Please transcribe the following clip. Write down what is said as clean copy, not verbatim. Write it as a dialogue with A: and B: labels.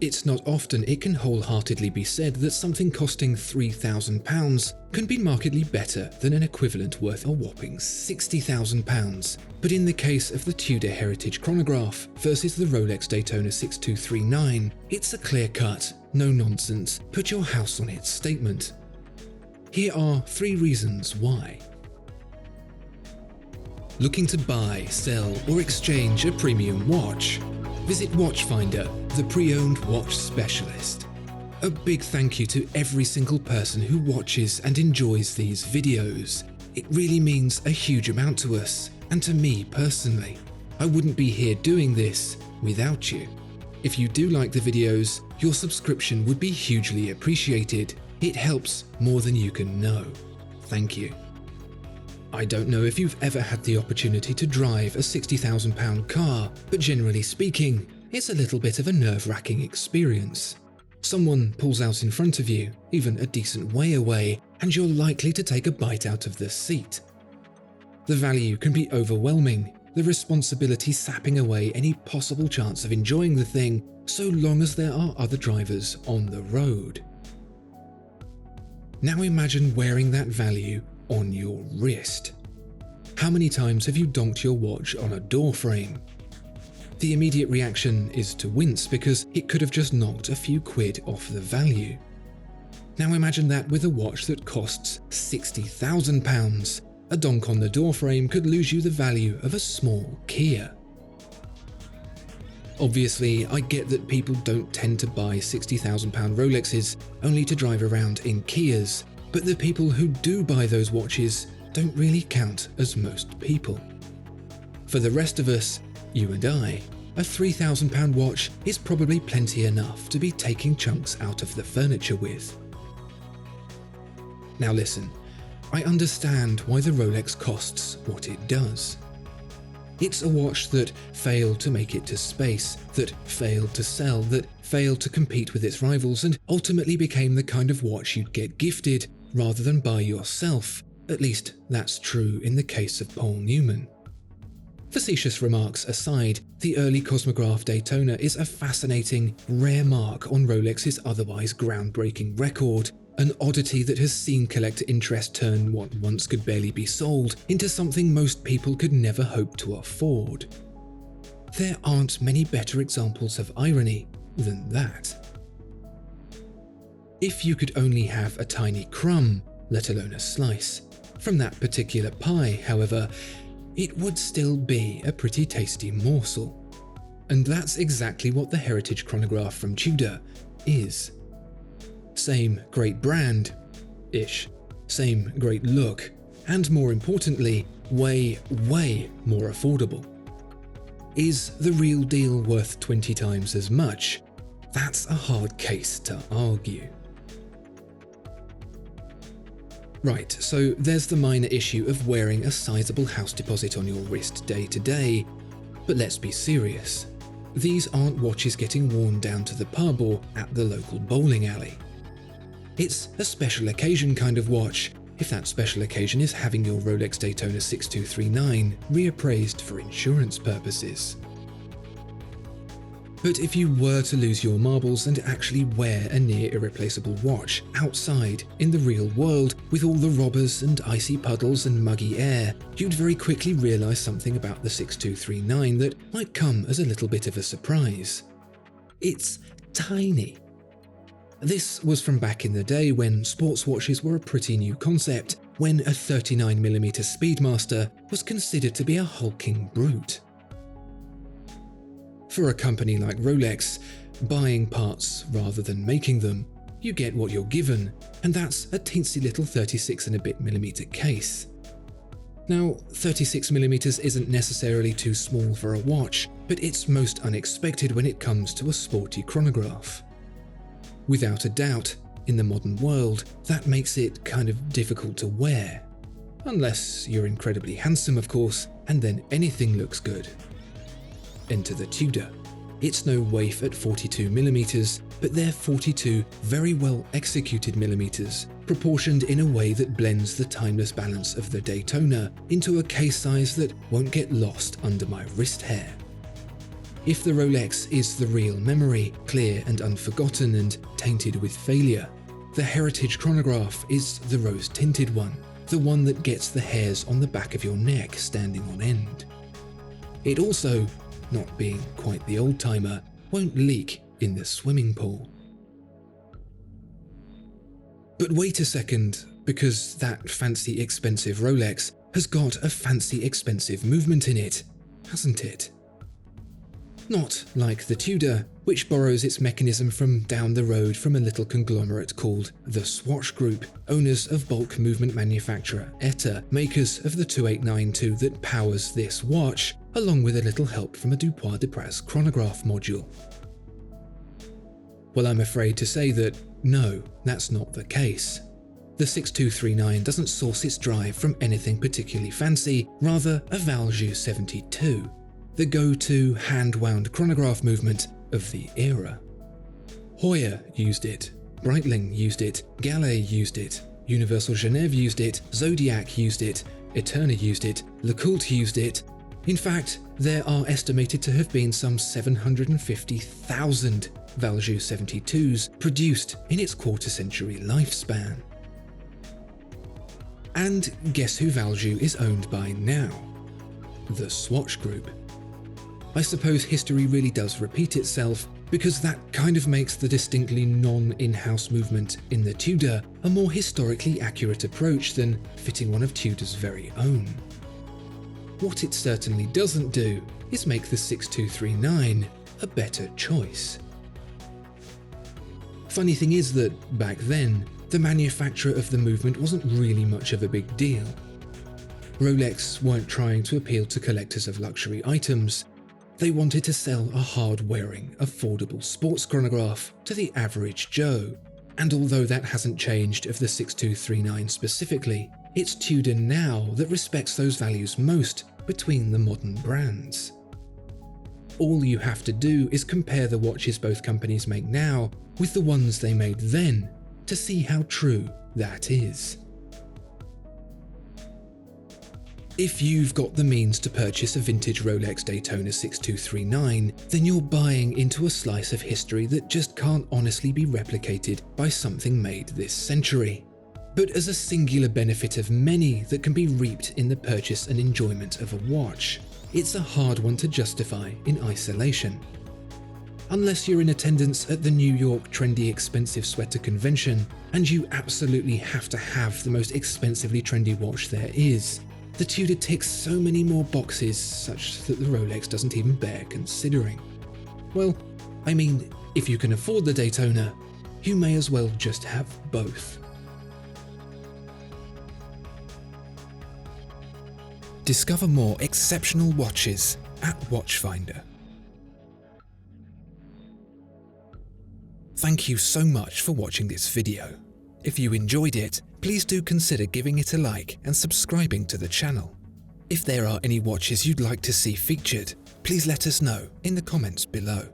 A: It's not often it can wholeheartedly be said that something costing £3,000 can be markedly better than an equivalent worth a whopping £60,000. But in the case of the Tudor Heritage Chronograph versus the Rolex Daytona 6239, it's a clear-cut, no-nonsense, put your house on it statement. Here are 3 reasons why. Looking to buy, sell, or exchange a premium watch? Visit Watchfinder, the pre-owned watch specialist. A big thank you to every single person who watches and enjoys these videos. It really means a huge amount to us, and to me personally. I wouldn't be here doing this without you. If you do like the videos, your subscription would be hugely appreciated. It helps more than you can know. Thank you. I don't know if you've ever had the opportunity to drive a £60,000 car, but generally speaking, it's a little bit of a nerve-wracking experience. Someone pulls out in front of you, even a decent way away, and you're likely to take a bite out of the seat. The value can be overwhelming, the responsibility sapping away any possible chance of enjoying the thing, so long as there are other drivers on the road. Now imagine wearing that value on your wrist. How many times have you donked your watch on a door frame? The immediate reaction is to wince because it could have just knocked a few quid off the value. Now imagine that with a watch that costs £60,000. A donk on the door frame could lose you the value of a small Kia. Obviously, I get that people don't tend to buy £60,000 Rolexes only to drive around in Kias, but the people who do buy those watches don't really count as most people. For the rest of us, you and I, a £3,000 watch is probably plenty enough to be taking chunks out of the furniture with. Now listen, I understand why the Rolex costs what it does. It's a watch that failed to make it to space, that failed to sell, that failed to compete with its rivals, and ultimately became the kind of watch you'd get gifted rather than buy yourself. At least that's true in the case of Paul Newman. Facetious remarks aside, the early Cosmograph Daytona is a fascinating, rare mark on Rolex's otherwise groundbreaking record, an oddity that has seen collector interest turn what once could barely be sold into something most people could never hope to afford. There aren't many better examples of irony than that. If you could only have a tiny crumb, let alone a slice, from that particular pie, however, it would still be a pretty tasty morsel. And that's exactly what the Heritage Chronograph from Tudor is. Same great brand-ish, same great look, and more importantly, way more affordable. Is the real deal worth 20 times as much? That's a hard case to argue. Right, so there's the minor issue of wearing a sizable house deposit on your wrist day to day, but let's be serious. These aren't watches getting worn down to the pub or at the local bowling alley. It's a special occasion kind of watch, if that special occasion is having your Rolex Daytona 6239 reappraised for insurance purposes. But if you were to lose your marbles and actually wear a near irreplaceable watch outside in the real world with all the robbers and icy puddles and muggy air, you'd very quickly realise something about the 6239 that might come as a little bit of a surprise. It's tiny. This was from back in the day when sports watches were a pretty new concept, when a 39mm Speedmaster was considered to be a hulking brute. For a company like Rolex, buying parts rather than making them, you get what you're given, and that's a teensy little 36 and a bit millimeter case. Now, 36mm isn't necessarily too small for a watch, but it's most unexpected when it comes to a sporty chronograph. Without a doubt, in the modern world, that makes it kind of difficult to wear. Unless you're incredibly handsome, of course, and then anything looks good. Enter the Tudor. It's no waif at 42mm, but they're 42 very well executed millimeters, proportioned in a way that blends the timeless balance of the Daytona into a case size that won't get lost under my wrist hair. If the Rolex is the real memory, clear and unforgotten and tainted with failure, the Heritage Chronograph is the rose-tinted one, the one that gets the hairs on the back of your neck standing on end. It also, not being quite the old-timer, won't leak in the swimming pool. But wait a second, because that fancy expensive Rolex has got a fancy expensive movement in it, hasn't it? Not like the Tudor, which borrows its mechanism from down the road from a little conglomerate called the Swatch Group, owners of bulk movement manufacturer ETA, makers of the 2892 that powers this watch, along with a little help from a Dupois-Dupraz chronograph module. Well, I'm afraid to say that no, that's not the case. The 6239 doesn't source its drive from anything particularly fancy, rather a Valjoux 72, the go-to hand-wound chronograph movement of the era. Hoyer used it, Breitling used it, Gallet used it, Universal Genève used it, Zodiac used it, Eterna used it, Lecoultre used it. In fact, there are estimated to have been some 750,000 Valjoux 72s produced in its quarter-century lifespan. And guess who Valjoux is owned by now? The Swatch Group. I suppose history really does repeat itself, because that kind of makes the distinctly non-in-house movement in the Tudor a more historically accurate approach than fitting one of Tudor's very own. What it certainly doesn't do is make the 6239 a better choice. Funny thing is that, back then, the manufacture of the movement wasn't really much of a big deal. Rolex weren't trying to appeal to collectors of luxury items. They wanted to sell a hard-wearing, affordable sports chronograph to the average Joe. And although that hasn't changed of the 6239 specifically, it's Tudor now that respects those values most between the modern brands. All you have to do is compare the watches both companies make now with the ones they made then to see how true that is. If you've got the means to purchase a vintage Rolex Daytona 6239, then you're buying into a slice of history that just can't honestly be replicated by something made this century. But as a singular benefit of many that can be reaped in the purchase and enjoyment of a watch, it's a hard one to justify in isolation. Unless you're in attendance at the New York trendy expensive sweater convention, and you absolutely have to have the most expensively trendy watch there is, the Tudor ticks so many more boxes such that the Rolex doesn't even bear considering. Well, I mean, if you can afford the Daytona, you may as well just have both. Discover more exceptional watches at Watchfinder. Thank you so much for watching this video. If you enjoyed it, please do consider giving it a like and subscribing to the channel. If there are any watches you'd like to see featured, please let us know in the comments below.